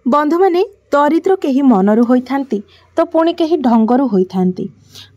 बंधु माने दरिद्र केही मनरु होइथांती तो पुणी केही ढंगरु होइथांती।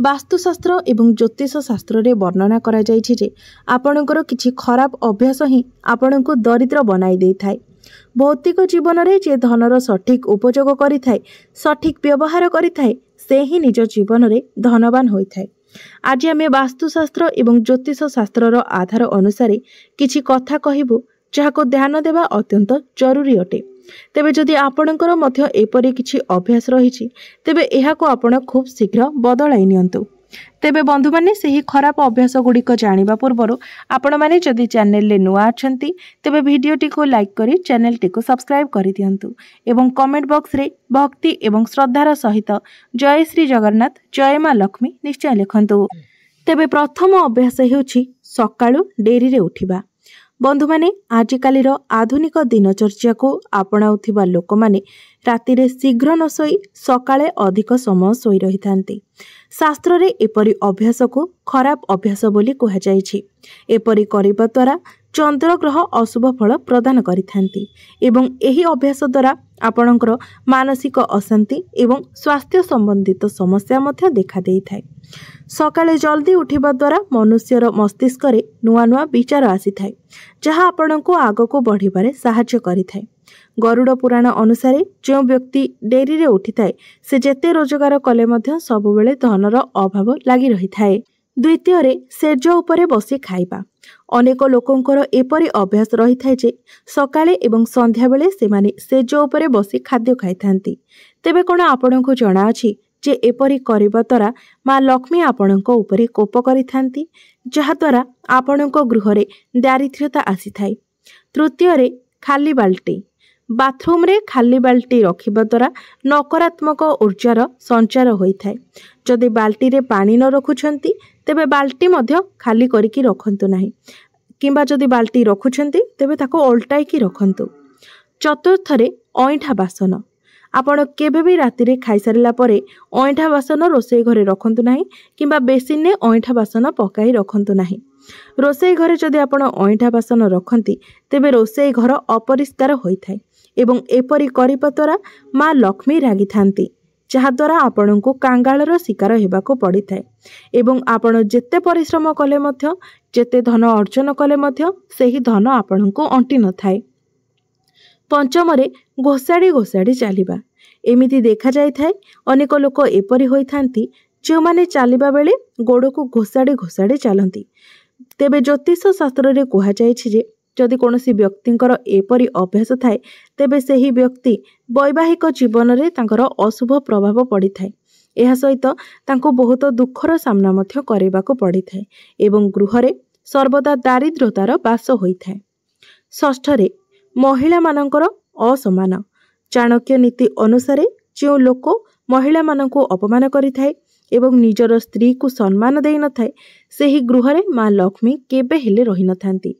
वास्तुशास्त्र एवं ज्योतिष शास्त्र रे वर्णना करा जायछि जे आपणकर किछि खराब अभ्यास ही आपणको दरिद्र बनाई देइ थाए। भौतिक जीवन रे जे धनर सठिक उपयोग करि थाए, सठिक व्यवहार करि थाए, से ही निज जीवन रे धनवान होई थाए। आज आमे वास्तुशास्त्र एवं ज्योतिष शास्त्र रो आधार अनुसार किछि कथा कहिबु जाहाको ध्यान देवा अत्यंत जरूरी अटे। तेबे जदि आपणकर मध्य एपरि किछि अभ्यास रहिछि तेबे एहाको आपण खूब शीघ्र बदलाई नियंतु। तेबे बंधु माने सेही खराब अभ्यास गुड़िक जानिबा पूर्वरु आपण माने जदि चैनल ले नुआ अछंती तेबे भिडियोटी को लाइक करी चैनल टी को सब्सक्राइब करि दियंतु एवं कमेंट बॉक्स रे भक्ति एवं श्रद्धार सहित जय श्री जगन्नाथ जय मां लक्ष्मी निश्चय लिखंतु। तेबे प्रथम अभ्यास हेउछि सकाळु डेरी रे उठिबा। बंधु माने आजिकाली आधुनिक दिनचर्या को आपणाउथिबा लोक माने राति रे शीघ्र न सोई सकाळे अधिक समय सोई रही थांती। शास्त्र रे एपरि अभ्यास को खराब अभ्यास बोली कहा जायछि। एपरि करिबा द्वारा चंद्र ग्रह अशुभ फल प्रदान करिथांती एवं एही अभ्यास द्वारा आपणकर मानसिक अशांति एवं स्वास्थ्य संबंधित समस्या मध्य देखा देई थाए। सकाळे जल्दी उठिबा द्वारा मनुष्यर मस्तिष्क रे नुआ नुआ विचार आसी थाए जहाँ आपणको आगको बढ़िबारे सहाय्य करि थाए। गरुड़ पुराण अनुसार जो व्यक्ति डेरी रे उठी थाए से जेते रोजगार कले मध्य सब बेले धनर अभाव लागि रही थाए। द्वितीय रे सेज उपरे बसी खाइबा। अनेक लोकंकर एपरि अभ्यास रही थाए जे सकाळे एवं संध्या बेले सेमाने सेज उपरे बसी खाद्य खाइथांती। तेबे कोन आपणको जणा अछि जे एपरि करिबा द्वारा मां लक्ष्मी आपणको उपरे कोप करिथांती जहा द्वारा आपणको गृह रे दारिद्र्यता आसी थाए। तृतीय रे खाली बाल्टी। बाथरूम रे खाली बाल्टी रखिबा द्वारा नकारात्मक ऊर्जार संचार होई थाए। जदि बाल्टी रे पानी न रखुछंती तेबे बाल्टी मध्य खाली करिकी रखंतु नाही किंबा जदि बाल्टी रखुछंती तेबे ताको ओल्टाई की रखंतु। चतुर्थ रे ऑइठा बासन। आपण केबे भी राति रे खाई सारिला परे ऑइठा बासन रोसई घरे रखंतु नाही किंबा बेसिन ने ऑइठा बासन पकाई रखंतु नाही। रोसई घरे जदि आपण ऑइठा बासन रखंती तेबे रोसई घर अपरिष्कार होई थाए एवं एपरि करिबा द्वारा मां लक्ष्मी रागी थांती जहा द्वारा आपणको कांगाळर शिकार हेबाको पड़ी थाए एवं आपण जेते परिश्रम कले मध्य जेते धन अर्जन कले मध्य सेही धन आपणको अंटी न थाए। पंचम रे घोषाड़ी घोषाड़ी चलिबा। एमिति देखा जाय थाए अनेक लोक एपरि होई थांती जे माने चलिबा बेले गोड़ को घोषाड़ी घोषाड़ी चलंती। तेबे ज्योतिष शास्त्र रे कहा जायछि जे जदि कोनोसी व्यक्तिंकर एपरि अभ्यास थाए तेबे सेही व्यक्ति वैवाहिक जीवन रे तांकर अशुभ प्रभाव पड़ी थाए। एहा सहित तांको बहुत दुखर सामना मध्य करेबाको पड़ी थाए एवं गृह रे सर्वदा दारिद्र्यतार बास होई थाए। षष्ठ रे महिला मानकर असमान। चाणक्य नीति अनुसार जो लोक महिला माननको अपमान करि थाए एवं निजर स्त्री को सम्मान देई न थाए सेही गृह रे मां लक्ष्मी केबे हेले रही न थांती।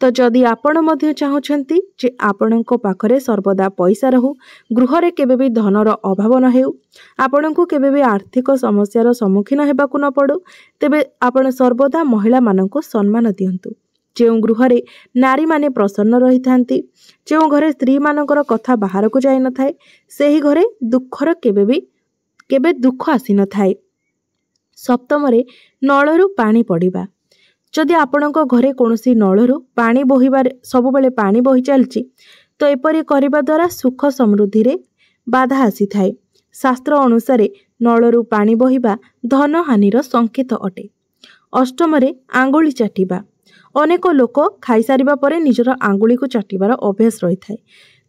तो जदि आपण मध्य चाहुछंती जे आपणको पाखरे सर्वदा पैसा रहू, गृह रे केबे भी धनर अभाव न हेउ, आपणको केबे भी आर्थिक समस्यार सम्मुखीन हेबाकु न पड़ू, तेबे आपण सर्वदा महिला माननको सम्मान दियंतु। जो गृह रे नारी माने प्रसन्न रही थांती, जो घरे स्त्री मानकर कथा बाहर को जाई न थाए, सेही घरे दुखर केबे दुख आसी न थाए। सप्तम रे नळरू पानी पड़िबा। जदि आपणको घरे कोनोसी नळरू पानी बोहिबार सब बेले पानी बोही चलची तो एपरि करिबा द्वारा सुख समृद्धि रे बाधा आसी थाए। शास्त्र अनुसार नळरू पानी बोहिबा धन हानिर संकेत अटे। अष्टम रे आंगुली चाटिबा। अनेक लोक खाई सारिबा परे निजर आंगुली को चाटिबार अभ्यास रही थाए।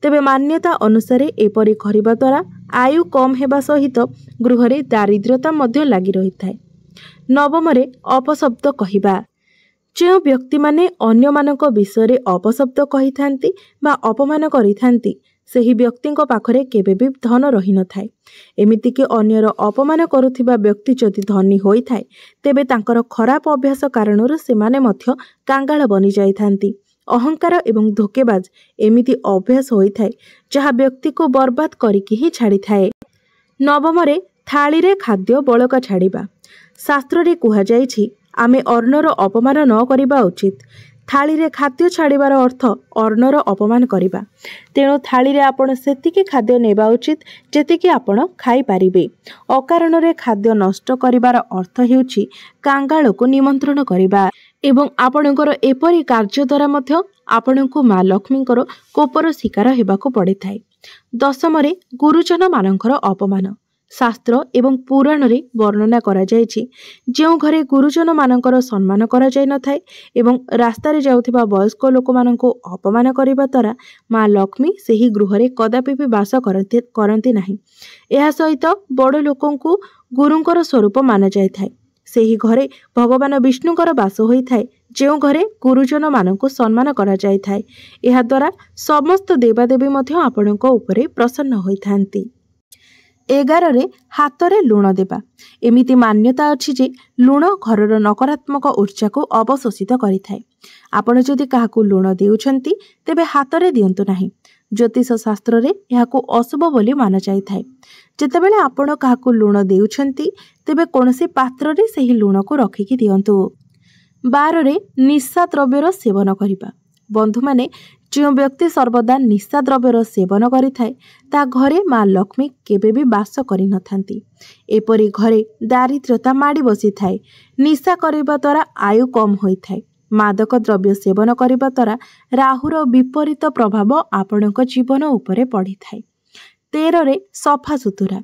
तेबे मान्यता अनुसार एपरि करिबा द्वारा आयु कम हेबा सहित गृह रे दारिद्र्यता मध्य लागि रही थाए। नवम रे अपशब्द कहिबा। जो व्यक्ति माने अन्य मानक विषय रे अपशब्द कहि थांती बा अपमान करि थांती सेही व्यक्तिंक पाखरे केबे भी धन रही न थाए। एमिति कि अन्यर अपमान करुथिबा व्यक्ति जदि धनी होई थाए तेबे तांकर खराब अभ्यास कारणरु सेमाने मध्य कांगाळ बनि जाई थांती। अहंकार एवं धोकेबाज एमिति अभ्यास होई थाए जहा व्यक्ति को बर्बाद करिकि ही छाड़ी थाए। नवम रे थाली रे खाद्य बळका छाड़िबा। शास्त्र रे कहा जायछि आमे अन्नर अपमान न करिबा उचित। थाली रे खाद्य छाड़िबार अर्थ अन्नर अपमान करिबा। तेणु थाली रे आपण सेतिकी खाद्य नेबा उचित जेतिकी आपण खाई पारिबे। अकारण रे खाद्य नष्ट करिबार अर्थ हेउछि कांगाळको निमंत्रण करिबा एवं आपणकर एपरी कार्य द्वारा मध्य आपणको माँ लक्ष्मीकर कोपर शिकार हेबाको पड़िथाय। दशमरे गुरुजन मानकर अपमान। शास्त्र एवं पुराण रे वर्णना करा जायछि जेउ घरे गुरुजन मानकर सम्मान करा जाय नथाय एवं रास्ता रे जाउथिबा वयस्क लोक माननको अपमान करिबा द्वारा माँ लक्ष्मी सेही गृह रे कदापि भी वास करंती नाही। एहा सहित बड़ लोकंकु गुरुंकर स्वरूप माना जाय थाय। सेही घरे भगवान विष्णुकर वास होई थाय जेउ घरे गुरुजन माननको सम्मान करा जाय थाय। एहा द्वारा समस्त देवादेवी मध्य आपणको उपरे प्रसन्न होई थांती। 11 रे हातरे लुण देबा। एमिति मान्यता अछि जे लुण घरर नकारात्मक ऊर्जा को अवशोषित करिथाय। आपण जदि काहाकू लुण देउछंती तेबे हातरे दियंतु नाही। ज्योतिष शास्त्र रे एहाकू अशुभ बोली माना जाय थाय। जेतेबेले आपण काहाकू लुण देउछंती तेबे कोनोसी पात्र रे सेही लुण को रखिकी दियंतु। 12 रे निशा द्रव्यर सेवन करिबा। बंधु माने जो व्यक्ति सर्वदा निशा द्रव्यर सेवन करिथाय ता घरे माँ लक्ष्मी केबे भी वास करि नथांती। एपरि घरे दारिद्र्यता माड़ी बसी थाए। निशा करिबा द्वारा आयु कम होई थाए। मादक द्रव्य सेवन करिबा द्वारा राहुर विपरीत प्रभाव आपणक जीवन उपरे पड़ी थाए। 13 रे सफा सुतुरा।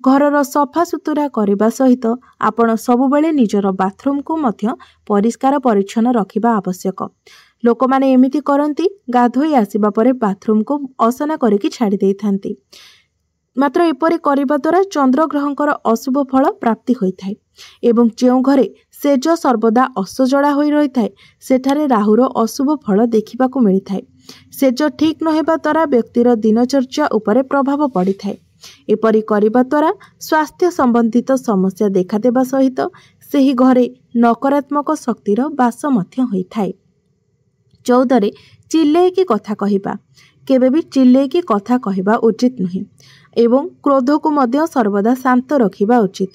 घरर सफा सुतुरा करने सहित आपण सबुबले निजर बाथरूम को मध्य परिष्कार परिच्छन्न रखिबा आवश्यक। लोक माने एमिति करंती गाधोई आसीबा परे बाथरूम को असना करिकी छाड़ी देई थांती। मात्र एपरि करिबा द्वारा चंद्र ग्रहंकर अशुभ फल प्राप्ति होई थाए एवं जेउ घरे सेज सर्वदा असजड़ा होई रही थाए सेठारे राहुर अशुभ फल देखिबा को मिली थाए। सेज ठीक न हेबा द्वारा व्यक्तिर दिनचर्या उपरे प्रभाव पड़ी थाए। एपरि करिबा द्वारा स्वास्थ्य संबंधित समस्या देखा देबा सहित सेही घरे नकारात्मक शक्तिर वास मध्य होई थाए। 14 रे चिल्ले की कथा कहिबा। केबे भी चिल्ले की कथा कहिबा उचित नहीं एवं क्रोध को मध्य सर्वदा शांत रखिबा उचित।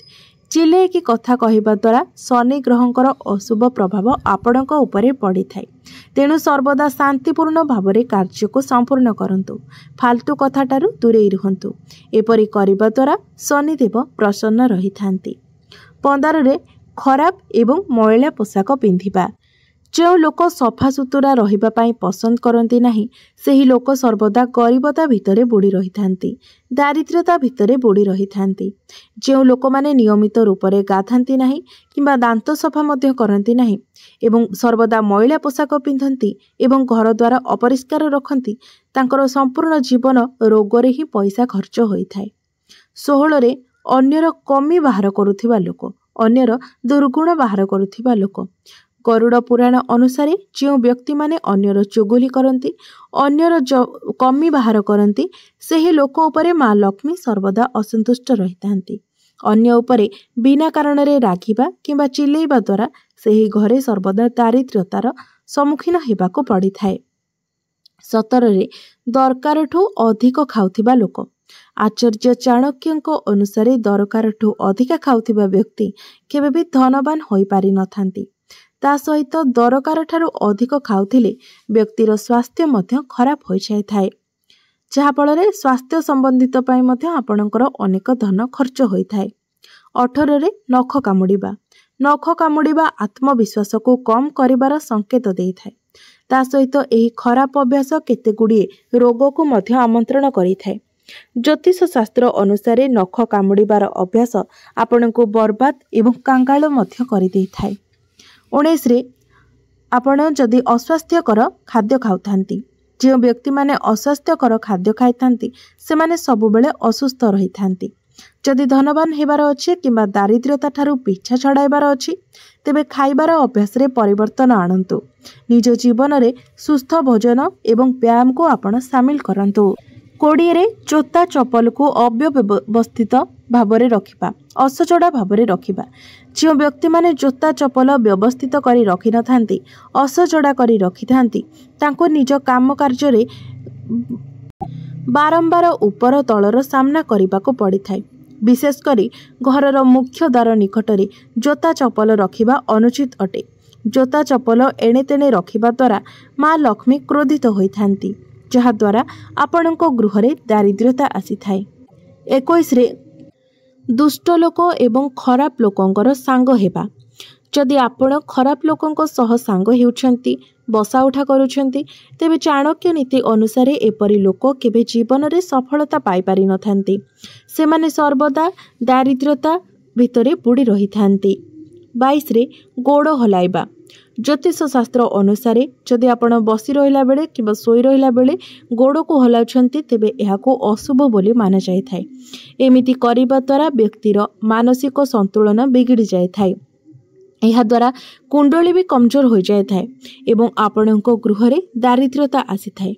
चिल्ले की कथा कहिबा द्वारा शनि ग्रहंकर अशुभ प्रभाव आपणक उपरे पड़ी थाए। तेणु सर्वदा शांतिपूर्ण भावरे कार्य को संपूर्ण करंतु। फालतू कथाटारू दूरेई रुहंतु। एपरि करिबा द्वारा शनिदेव प्रसन्न रही थांती। 15 रे खराब एवं मैला पोशाक पिंधिबा। जो लोक सफा सुतुरा रहिबा पाई पसंद करती नहीं सेही लोक सर्वदा गरीबता भितरे बुड़ी रही थांती। दारिद्र्यता भितरे बुड़ी रही थांती। जो लोक माने नियमित रूप से गाधांती नहीं किंबा दांत सफा मध्य करती नहीं एवं सर्वदा मैला पोशाक पिंधती एवं घर द्वार अपरिष्कार रखती तांकर संपूर्ण जीवन रोगरे ही पैसा खर्च होई थाए। 16 रे अन्यर कमी बाहर करुथिबा लोक। अन्यर दुर्गुण बाहर करुथिबा लोक। गरुड़ पुराण अनुसार जो व्यक्ति माने अन्यर चुगुली करती अन्यर कमी बाहर करती सेही लोक उपरे माँ लक्ष्मी सर्वदा असंतुष्ट रही थांती। अन्य उपरे बिना कारण रे रागिबा किंबा चिल्लेइबा द्वारा सेही घरे सर्वदा दारिद्र्यतार सम्मुखीन हेबाको पड़ी थाए। 17 रे दरकारठू अधिक खाउथिबा लोक। आचार्य चाणक्यଙ୍କ अनुसार दरकारठू अधिक खाउथिबा व्यक्ति केबे भी धनवान होई पारि नथांती। ता सहित दरकार ठारू अधिक खाउथिले व्यक्तिर स्वास्थ्य मध्य खराब हो जाय थाए जहाँ फल स्वास्थ्य संबंधित पाई मध्य आपणकर अनेक धन खर्च होई थाए। 18 रे नख कामुड़िबा। नख कामुड़िबा आत्मविश्वास को कम करिबार संकेत देई थाए। ता सहित एही खराब अभ्यास केते गुड़िए रोग को मध्य आमंत्रण करि थाए। ज्योतिष शास्त्र अनुसार नख कामुड़िबार अभ्यास आपणको बर्बाद एवं कांगाल मध्य करि देई थाए। 19 रे आपण जदि अस्वास्थ्यकर खाद्य खाउथांती। जो व्यक्ति माने अस्वास्थ्यकर खाद्य खाइथांती से माने सबुबेले असुस्थ रही थांती। जदि धनवान हेबार अछि किंबा दारिद्र्यता ठारू पीछा छड़ाइबार अछि तेबे खाइबार अभ्यास रे परिवर्तन आणंतु। निज जीवन रे सुस्थ भोजन एवं व्यायाम को आपण शामिल करंतु। 20 रे जोता चपल को अव्यवस्थित भावरे रखिबा असजड़ा भावरे रखिबा। जो व्यक्ति माने जोता चपल व्यवस्थित करी रखि नथांती असजड़ा करी रखि थांती तांको निज काम कार्य रे बारंबार ऊपर तलर सामना करिबाको पड़ी थाए। विशेष करी घरर मुख्य द्वार निकटरे जोता चपल रखिबा अनुचित अटे। जोता चपल एणे तेणे रखिबा द्वारा माँ लक्ष्मी क्रोधित होइथांती, जहाद्वारा आपणको गृह दारिद्र्यता आसी थाए। 21 दुष्ट लोक एवं खराब लोकंकर सांग हेबा। जदि आपण खराब लोकंक सह सांग हेउछंती, बसा उठा करूछंती, तेबे चाणक्य नीति अनुसार एपरी लोक केबे जीवन में सफलता पाई पारि नथांती। सेमाने सर्वदा दारिद्र्यता भितरे बुड़ी रही थांती। 22 गोड़ हलाइबा। ज्योतिष शास्त्र अनुसार जदि आपण बसी रहिला बेले किबा सोई रहिला बेले गोड़ को हलाउछंती, तेबे एहाको अशुभ बोली माना जाय थाए। एमिति करिबा द्वारा व्यक्तिर मानसिक संतुलन बिगिड़ी जाय थाए। यह द्वारा कुंडली भी कमजोर हो जाए थाए एवं आपणको गृह दारिद्र्यता आसी थाए।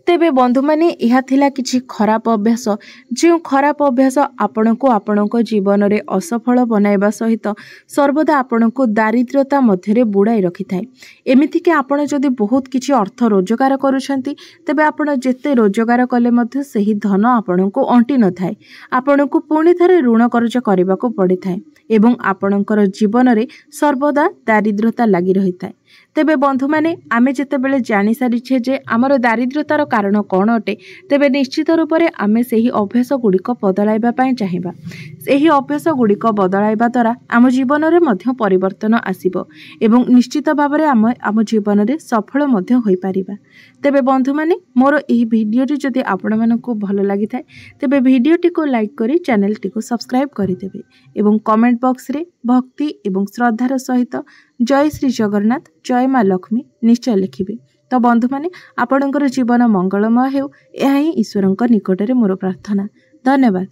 तेबे बंधु माने यह थिला किछि खराब अभ्यास, जो खराब अभ्यास आपणको आपणको जीवन में असफल बनाइबा सहित सर्वदा आपणको दारिद्र्यता मध्यरे बुड़ाई रखि थाए। एमिति कि आपण जदि बहुत किछि अर्थ रोजगार करूछंती, तेबे आपण जेते रोजगार कले मध्य सही धन आपणको अंटी न थाए। आपणको पुणी थरे ऋण कर्ज करबाको पड़ी थाए एवं आपणकर जीवन में सर्वदा दारिद्र्यता लगी रही थाए। तेबे बंधु माने आमे जेतेबेले जानि सारिछे जे आमर दारिद्र्यतार कारण कौन अटे, तेबे निश्चित रूप से आमे सेही अभ्यास गुड़िक बदलाइबा पई चाहिबा। सेही अभ्यास गुड़िक बदलाइबा द्वारा आम जीवन में मध्य परिवर्तन आसिबो एवं निश्चित भाव में आम जीवन में सफल मध्य होई पारिबा। तेबे बंधु माने मोर एही भिडियोटी जदि आपण मानकु भल लागि थाए, तेबे भिडियोटी को लाइक करी चैनल टी को सब्सक्राइब करि देबे एवं कमेंट बॉक्स रे भक्ति एवं श्रद्धार सहित जय श्री जगन्नाथ, जय माँ लक्ष्मी निश्चय लिखिबे। तो बंधु माने आपणकर जीवन मंगलमय हेउ, यह ही ईश्वरंक निकटरे मोर प्रार्थना। धन्यवाद।